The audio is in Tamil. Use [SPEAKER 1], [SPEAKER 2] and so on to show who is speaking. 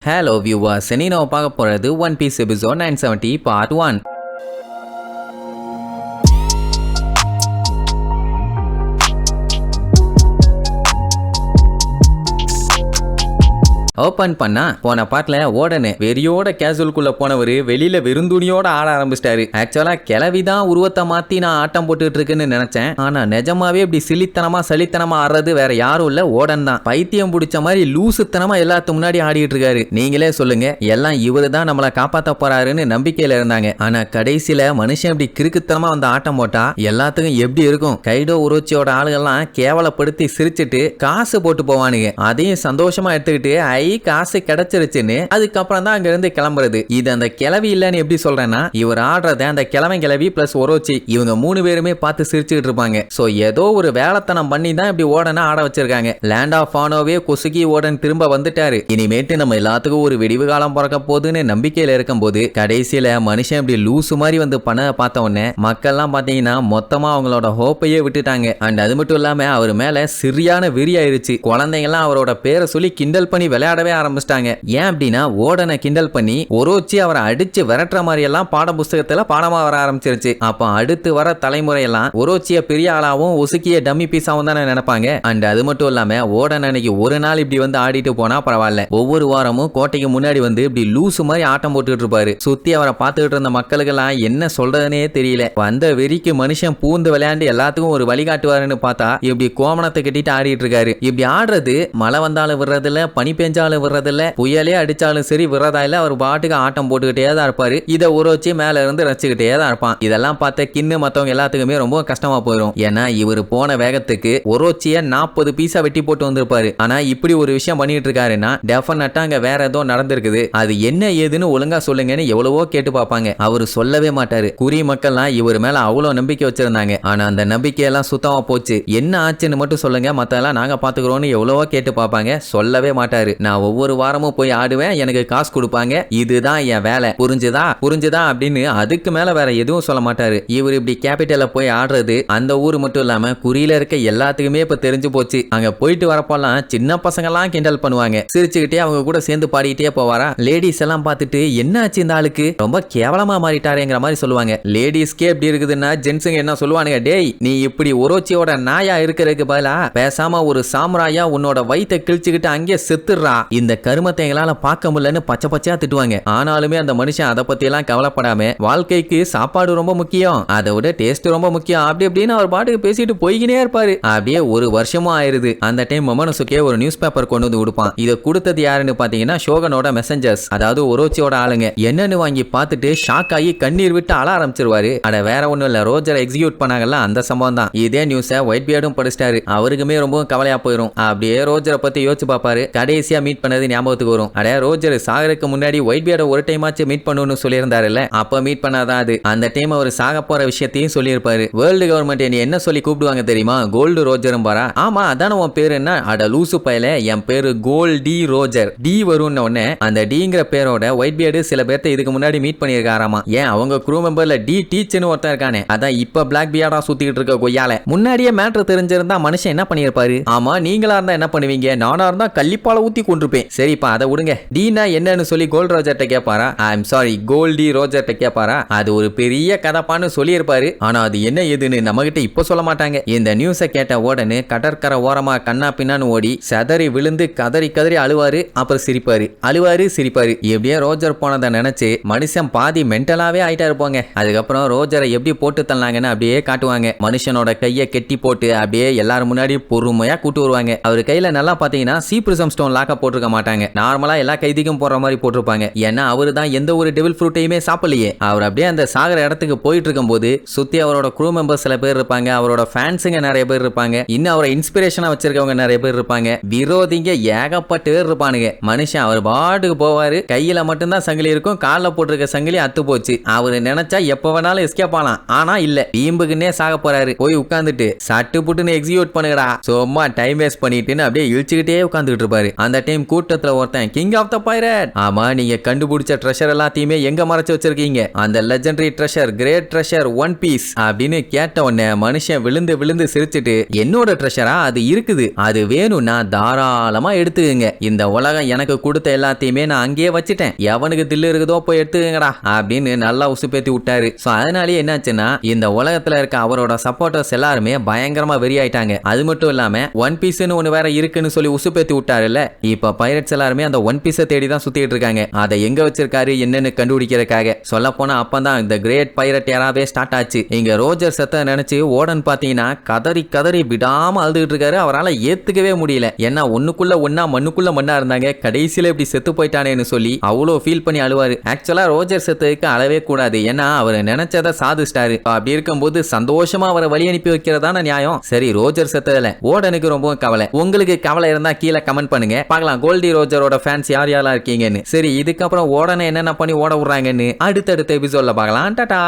[SPEAKER 1] Hello viewers, இனி நம்ம பார்க்க போறது one piece episode 970 part 1. Open பண்ணா போன பாட்டுல ஓடனு வெறியோட கேசுவல்குள்ள போனவரு வெளியில வெறுந்துணியோட ஆட ஆரம்பிச்சிட்டாரு. ஆக்சுவலா கிளவிதான் உருவத்தை மாத்தி நான் ஆட்டம் போட்டுட்டு இருக்குன்னு நினைச்சேன். ஆனா நிஜமாவே இப்படி சிலித்தனமா சலித்தனமா ஆடுறது வேற யாரும் இல்ல, ஓடன் தான். பைத்தியம் பிடிச்ச மாதிரி லூசுத்தனமா எல்லாத்துக்கு முன்னாடி ஆடிட்டு இருக்காரு. நீங்களே சொல்லுங்க, எல்லாம் இவரு தான் நம்மளை காப்பாத்த போறாருன்னு நம்பிக்கையில இருந்தாங்க. ஆனா கடைசியில மனுஷன் இப்படி கிறுக்குத்தனமா வந்து ஆட்டம் போட்டா எல்லாத்துக்கும் எப்படி இருக்கும்? கைடோ உரோச்சியோட ஆளுகள்லாம் கேவலப்படுத்தி சிரிச்சுட்டு காசு போட்டு போவானுங்க. அதையும் சந்தோஷமா எடுத்துக்கிட்டு காசு கிடைச்சிருச்சுன்னு அதுக்கப்புறம் தான் அங்க இருந்து கிளம்புறது. இது அந்த கிளவி இல்லன்னு எப்படி சொல்றேன்னா, இவர் ஆடுறத அந்த கிளவி பிளஸ் ஒரோச்சி இவங்க 3 பேருமே பார்த்து சிரிச்சுக்கிட்டு இருப்பாங்க. சோ ஏதோ ஒரு வேலைத்தனம் பண்ணி தான் இப்படி ஓடன ஆட வச்சிருக்காங்க. லேண்ட் ஆஃப் ஆனோவே கொசுகி ஓடன் திரும்ப வந்துட்டாரு. இனிமேட்டு நம்ம எல்லாத்துக்கும் ஒரு விடிவு காலம் பிறக்க போகுதுன்னு நம்பிக்கையில இருக்கும் போது கடைசியில மனுஷன் இப்படி லூசு மாதிரி வந்து பண்ண பார்த்த உடனே மக்கள்லாம் பாத்தீங்கன்னா மொத்தமா அவங்களோட ஹோப்பையே விட்டுட்டாங்க. அண்ட் அது மட்டும் இல்லாம அவர் மேல சரியான வெறி ஆயிருச்சு. குழந்தைங்க எல்லாம் அவரோட பேரை சொல்லி கிண்டல் பண்ணி விளையாடவே ஆரம்பிச்சிட்டாங்க. ஏன் அப்படின்னா ஓடனை கிண்டல் பண்ணி ஒரோச்சி அவரை அடிச்சு விரட்டுற மாதிரி எல்லாம் பாட புஸ்தகத்துல பாடமா வர ஆரம்பிச்சிருச்சு. அப்ப அடுத்து வர தலைமுறை எல்லாம் ஒரோச்சிய பெரிய ஆளாவும் ஒசுக்கிய டம்மி பீஸாவும் தானே நினைப்பாங்க. அண்ட் அது மட்டும் இல்லாம ஓடன் அன்னைக்கு ஒரு நாள் இப்படி வந்து ஆடிட்டு போனா பரவாயில்ல, ஒவ்வொரு வாரமும் கோட்டைக்கு முன்னாடி வந்து இப்படி லூசு மாதிரி ஆட்டம் போட்டுட்டு இருப்பாரு. சுத்தி அவரை பார்த்துக்கிட்டு இருந்த மக்களுக்கு எல்லாம் என்ன சொல்றதுனே தெரியல. வந்த வெறிக்கு மனுஷன் பூந்து விளையாண்டு எல்லாத்துக்கும் ஒரு வழிகாட்டுவாருன்னு பார்த்தா இப்படி கோமணத்தை கட்டிட்டு ஆடிட்டு இருக்காரு. இப்படி ஆடுறது மழை வந்தாலும் விடுறதுல, பனி பெஞ்சாலும் விடுறதில்ல, புயலே அடிச்சாலும் சரி விடுறதா இல்ல. அவர் பாட்டுக்கு ஆட்டம் போட்டுக்கிட்டே தான் இருப்பாரு. இதை உரோச்சி மேல இருந்து ரசிச்சுக்கிட்டே தான் இருப்பான். இதெல்லாம் பார்த்த கின்னு மத்தவங்க எல்லாத்துக்குமே ரொம்ப கஷ்டமா போயிடும். ஏன்னா இவர் போன வேகத்துக்கு ஒரோச்சிய 40 பீஸா வெட்டி போட்டு வந்திருப்பாரு. ஆனா இப்படி ஒரு விஷயம் பண்ணிட்டு இருக்காருன்னா டெஃபினட்டா அங்க வேற ஏதோ நடந்திருக்குது. அது என்ன ஏதுன்னு ஒழுங்கா சொல்லுங்கன்னு எவ்வளவோ கேட்டு பார்ப்பாங்க. அவரு சொல்லவே மாட்டாரு. குறி மக்கள்லாம் இவர் மேல அவ்வளவு நம்பிக்கை வச்சிருந்தாங்க. ஆனா அந்த நம்பிக்கையெல்லாம் சுத்தமா போச்சு. என்ன ஆச்சுன்னு மட்டும் சொல்லுங்க, மத்தெல்லாம் நாங்க பாத்துக்கிறோம்னு எவ்வளவோ கேட்டு பார்ப்பாங்க. சொல்லவே மாட்டாரு. நான் ஒவ்வொரு வாரமும் போய் ஆடுவேன், எனக்கு காசு கொடுப்பாங்க, இதுதான் என் வேலை, புரிஞ்சுதா அப்படின்னு அதுக்கு மேல வேற எதுவும் சொல்ல மாட்டாரு. இவர் இப்படி கேபிட்டல்ல போய் ஆடுறது அந்த ஊர் மட்டும் இல்லாம குறியில இருக்க எல்லாத்துக்குமே இப்ப தெரிஞ்சு போச்சு. அங்க போயிட்டு வரப்பெல்லாம் சின்ன பசங்க எல்லாம் கிண்டல் பண்ணுவாங்க. சிரிச்சுக்கிட்டே அவங்க கூட சேர்ந்து பாடிக்கிட்டே போவாரா. லேடிஸ் எல்லாம் பார்த்துட்டு என்ன ஆச்சு இந்த ஆளுக்கு, ரொம்ப கேவலமா மாறிட்டாருங்கிற மாதிரி சொல்லுவாங்க. லேடிஸ்க்கே எப்படி இருக்குதுன்னா ஜென்ஸுங்க என்ன சொல்லுவானுங்க, டேய் நீ இப்படி ஒரோச்சியோட நாயா இருக்கிறதுக்கு பதிலா பேசாம ஒரு சாம்ராயா உன்னோட வயித்தை கிழிச்சுக்கிட்டு அங்கே செத்துடுறா, இந்த கருமத்தை எங்களால பார்க்க முடியலன்னு பச்சை பச்சையா திட்டுவாங்க. ஆனாலுமே அந்த மனுஷன் அதை பத்தி எல்லாம் கவலைப்படாம வாழ்க்கைக்கு சாப்பாடு ரொம்ப முக்கியம், அதை விட டேஸ்ட் ரொம்ப முக்கியம் அப்படி அப்படின்னு அவர் பாட்டுக்கு பேசிட்டு போய்கினே இருப்பாரு. அப்படியே ஒரு வருஷமும் ஆயிருது. அந்த டைம் மொமனசுக்கே ஒரு நியூஸ் பேப்பர் கொண்டு வந்து கொடுப்பான். இதை கொடுத்தது யாருன்னு பாத்தீங்கன்னா ஷோகனோட மெசஞ்சர்ஸ், அதாவது ஒரோச்சியோட ஆளுங்க. என்னன்னு வாங்கி பார்த்துட்டு ஷாக் ஆகி கண்ணீர் விட்டு அழ ஆரம்பிச்சிருவாரு. அட வேற ஒண்ணும் இல்ல, ரோஜரை எக்ஸிக்யூட் பண்ணாங்கல்ல அந்த சம்பவம் தான். இதே நியூஸை ஒயிட் பியர்டும் படிச்சிட்டாரு. அவருக்குமே ரொம்ப கவலையா போயிரும். அப்படியே ரோஜரை பத்தி யோசிச்சு பாப்பாரு. கடைசியா மீட் பண்ணது ஞாபகத்துக்கு வரும். அட ரோஜர் சாகருக்கு முன்னாடி ஒயிட் பியர்ட ஒரு டைம் ஆச்சு மீட் பண்ணணும்னு சொல்லியிருந்தாருல்ல, அப்ப மீட் பண்ணாதான் அது. அந்த டைம் அவர் சாக போற விஷயத்தையும் சொல்லியிருப்பாரு. வேர்ல்டு கவர்மெண்ட் என்ன சொல்லி கூப்பிடுவாங்க தெரியுமா, கோல்டு ரோஜரும் பாரா. ஆமா அதான உன் பேரு என்ன, அட லூசு பயல, என் பேரு கோல்டி ரோஜர். டி வரும்னு உடனே அந்த டிங்கிற பேரோட ஒயிட் பியர்டு சில பேர்த்த இதுக்கு முன்னாடி மீட் பண்ணியிருக்காராமா. ஏன் அவங்க க்ரூ மெம்பர்ல டி டீச்சர்னு ஒருத்தன் இருக்கானே, அதான் இப்ப பிளாக் பியர்டா சுத்திக்கிட்டு இருக்க கொய்யால. முன்னாடியே மேட்டர் தெரிஞ்சிருந்தா மனுஷன் என்ன பண்ணிருப்பாரு. ஆமா நீங்களா இருந்தா என்ன பண்ணுவீங்க, நானா இருந்தா கள்ளிப்பால ஊத்தி கொண்டிருப்பேன். சரிப்பா அதை விடுங்க, டீனா என்னன்னு சொல்லி கோல்ட் ரோஜர்ட்ட கேட்பாரா, ஐம் சாரி கோல்டி ரோஜர்ட்ட கேட்பாரா. அது ஒரு பெரிய கதப்பான்னு சொல்லியிருப்பாரு. ஆனா அது என்ன ஏதுன்னு நம்ம கிட்ட இப்ப சொல்ல மாட்டாங்க. இந்த நியூஸை கேட்ட உடனே கடற்கரை ஓரமா கண்ணா பின்னான்னு ஓடி சதறி விழுந்து கதறி கதறி அழுவாரு. அப்புறம் சிரிப்பாரு, அழுவாரு சிரிப்பாரு. எப்படியே ரோஜர் போனதை நினைச்சு மனுஷன் பாதி மென்டலாவே ஆயிட்டா இருப்பாங்க. அதுக்கப்புறம் ரோஜரை எப்படி போட்டு தள்ளாங்கன்னு அப்படியே காட்டுவாங்க. மனுஷனோட கையை கெட்டி போட்டு அப்படியே எல்லாரும் முன்னாடி பொறுமையா கூட்டு வருவாங்க. அவர் கையில நல்லா பாத்தீங்கன்னா சீப்ரிசம் ஸ்டோன் லாக்க போட்டிருக்க மாட்டாங்க. நார்மலா எல்லா கைதிக்கும் போற மாதிரி போட்டிருப்பாங்க. ஏன்னா அவரு தான் எந்த ஒரு டெவில் ஃப்ரூட்டையுமே சாப்பிடலையே. அவர் அப்படியே அந்த சாகர இடத்துக்கு போயிட்டு இருக்கும் போது சுத்தி அவரோட க்ரூ மெம்பர்ஸ் சில பேர் இருப்பாங்க, அவரோட ஃபேன்ஸுங்க நிறைய பேர் இருப்பாங்க, இன்னும் அவரை இன்ஸ்பிரேஷனா வச்சிருக்கவங்க நிறைய பேர் இருப்பாங்க, விரோதிங்க ஏகப்பட்டு பேர் இருப்பானுங்க. மனுஷன் அவர் பாட்டுக்கு போவாரு. கையில மட்டும்தான் சங்கிலி இருக்கும், காலில் போட்டிருக்க சங்கிலி அத்து போச்சு. அவரு நினைச்சா எப்ப வேணாலும் எஸ்கேப் ஆகலாம். ஆனா இல்ல, வீம்புக்குன்னே சாக போறாரு. போய் உட்கார்ந்துட்டு சட்டு புட்டுன்னு எக்ஸிக்யூட் பண்ணுங்கடா, சும்மா டைம் வேஸ்ட் பண்ணிட்டுன்னு அப்படியே இழுச்சுக்கிட்டே உட்கார்ந்துட்டு இருப்பாரு. அந்த டைம் கூட்டத்துல ஒருத்தன் கிங் ஆஃப் த பைரட், ஆமா நீங்க கண்டுபிடிச்ச ட்ரெஷர் எல்லாத்தையுமே எங்க மறைச்சு வச்சிருக்கீங்க, அந்த legendary treasure great treasure one piece அப்படின்னு கேட்ட உடனே மனுஷன் விழுந்து விழுந்து சிரிச்சிட்டு, என்னோட ட்ரெஷரா அது இருக்குது, அது வேணும்னா தாராளமா எடுத்துக்கங்க, இந்த உலகம் எனக்கு கொடுத்த எல்லாத்தையுமே நான் அங்கேயே வச்சுட்டேன், எவனுக்கு தில்லு இருக்குதோ போய் எடுத்துக்கங்கடா அப்படின்னு நல்லா உசுப்பேத்தி விட்டாரு. சோ அதனாலேயே என்னாச்சுன்னா இந்த உலகத்துல இருக்க அவரோட சப்போர்ட்டர்ஸ் எல்லாருமே பயங்கரமா வெறி ஆயிட்டாங்க. அது மட்டும் இல்லாம ஒன் பீஸ்னு ஒண்ணு வேற இருக்குன்னு சொல்லி உசுப்பேத்தி விட்டாருல்ல, இப்ப பைரட்ஸ் எல்லாருமே அந்த ஒன் பீஸை தேடி தான் சுத்திட்டு இருக்காங்க. அதை எங்க வச்சிருக்காரு என்னன்னு கண்டுபிடிக்கிறதுக்காக. சொல்ல போனா அப்பதான் இந்த கிரேட் பைரட் ஏராவே ஸ்டார்ட் ஆச்சு. இங்க ரோஜர் செத்த நினைச்சு ஓடன் பாத்தீங்கன்னா கதறி கதறி விடாம அழுதுகிட்டு இருக்காரு. அவரால் ஏத்துக்கவே முடியல. ஏன்னா ஒண்ணுக்குள்ள ஒன்னா மண்ணுக்குள்ள மண்ணா இருந்தாங்க, கடைசியில இப்படி செத்து போயிட்டானேன்னு சொல்லி அவ்வளோ ஃபீல் பண்ணி அழுவாரு. ஆக்சுவலா ரோஜர் செத்துக்கு அழவே கூடாது, ஏன்னா அவர் நினைச்சதை சாதிச்சிட்டாரு. அப்படி இருக்கும்போது சந்தோஷமா அவரை வழி அனுப்பி வைக்கிறதான நியாயம். சரி ரோஜர் செத்ததுல ஓடனுக்கு ரொம்ப கவலை. உங்களுக்கு கவலை இருந்தா கீழே கமெண்ட் பண்ணுங்க, பார்க்கலாம் கோல்டி ரோஜரோட ஃபேன்ஸ் யார் யாரெல்லாம் இருக்கீங்கன்னு. சரி இதுக்கப்புறம் ஓடனை என்னென்ன பண்ணி ஓட விடுறாங்கன்னு அடுத்தடுத்த எபிசோட்ல பார்க்கலாம். டாடா.